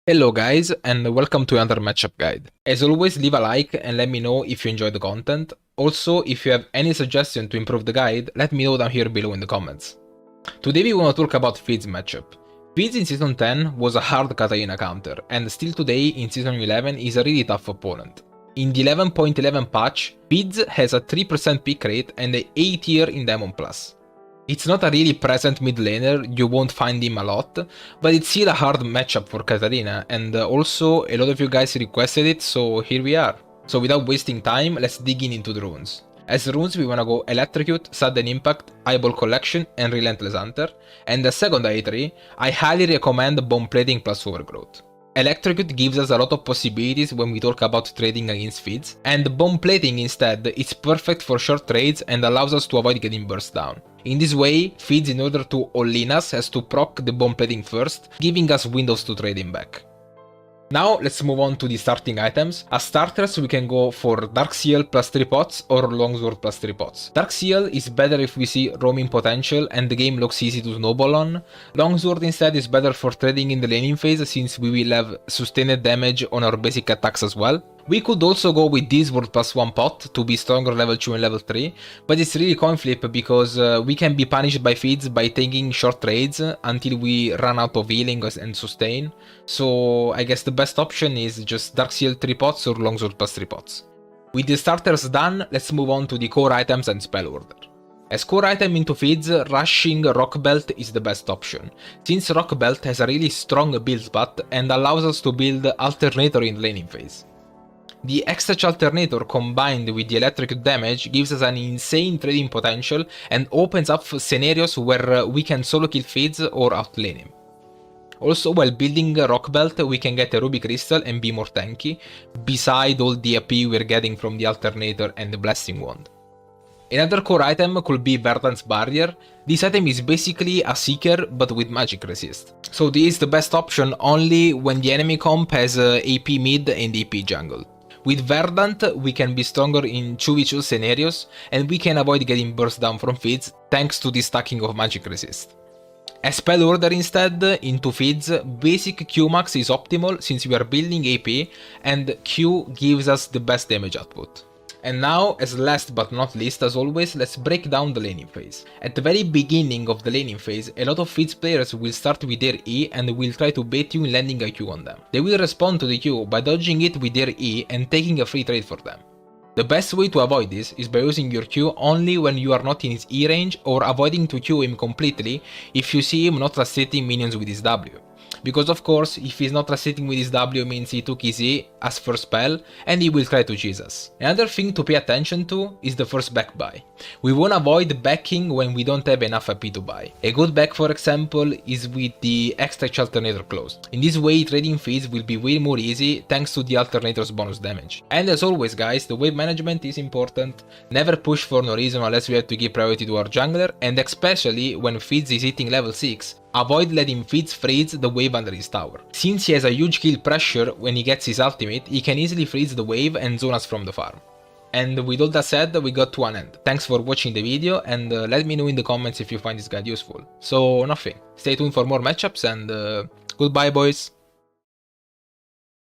Hello guys and welcome to another matchup guide. As always, leave a like and let me know if you enjoy the content. Also, if you have any suggestion to improve the guide, let me know down here below in the comments. Today we want to talk about Fizz matchup. Fizz in Season 10 was a hard Katarina counter, and still today in Season 11 is a really tough opponent. In the 11.11 patch, Fizz has a 3% pick rate and a 8 tier in Diamond Plus. It's not a really present mid laner, you won't find him a lot, but it's still a hard matchup for Katarina, and also a lot of you guys requested it, so here we are. So without wasting time, let's dig into the runes. As runes we wanna go Electrocute, Sudden Impact, Eyeball Collection and Relentless Hunter, and the second I3, I highly recommend Bomb Plating plus Overgrowth. Electrocute gives us a lot of possibilities when we talk about trading against Fizz, and Bomb Plating instead is perfect for short trades and allows us to avoid getting burst down. In this way, Fizz, in order to all-in us, has to proc the Bomb Plating first, giving us windows to trade him back. Now let's move on to the starting items. As starters we can go for Dark Seal plus 3 pots or Longsword plus 3 pots. Dark Seal is better if we see roaming potential and the game looks easy to snowball on. Longsword instead is better for trading in the laning phase since we will have sustained damage on our basic attacks as well. We could also go with Disword plus 1 pot to be stronger level 2 and level 3, but it's really coin flip because we can be punished by Fizz by taking short trades until we run out of healing and sustain, so I guess the best option is just Dark Seal 3 pots or Longsword plus 3 pots. With the starters done, let's move on to the core items and spell order. As core item into Fizz, rushing Rock Belt is the best option, since Rock Belt has a really strong build spot and allows us to build Alternator in the laning phase. The X-Touch Alternator combined with the electric damage gives us an insane trading potential and opens up scenarios where we can solo kill Fizz or outlane him. Also, while building Rock Belt, we can get a Ruby Crystal and be more tanky, beside all the AP we're getting from the Alternator and the Blessing Wand. Another core item could be Verdant's Barrier. This item is basically a Seeker but with magic resist. So this is the best option only when the enemy comp has AP mid and AP jungle. With Verdant, we can be stronger in 2v2 scenarios, and we can avoid getting burst down from Fizz thanks to the stacking of magic resist. As spell order instead, into Fizz, basic Q max is optimal since we are building AP, and Q gives us the best damage output. And now, as last but not least, as always, let's break down the laning phase. At the very beginning of the laning phase, a lot of Fizz players will start with their E and will try to bait you in landing a Q on them. They will respond to the Q by dodging it with their E and taking a free trade for them. The best way to avoid this is by using your Q only when you are not in his E range or avoiding to Q him completely if you see him not translating minions with his W. Because of course, if he's not translating with his W means he took his E as first spell and he will try to cheese us. Another thing to pay attention to is the first back buy. We wanna avoid backing when we don't have enough AP to buy. A good back for example is with the X-Touch Alternator closed. In this way trading Fizz will be way more easy thanks to the Alternator's bonus damage. And as always guys, the wave management is important. Never push for no reason unless we have to give priority to our jungler, and especially when Fizz is hitting level 6. Avoid letting Fizz freeze the wave under his tower. Since he has a huge kill pressure when he gets his ultimate, he can easily freeze the wave and zone us from the farm. And with all that said, we got to an end. Thanks for watching the video and let me know in the comments if you find this guide useful. So nothing, stay tuned for more matchups and goodbye boys.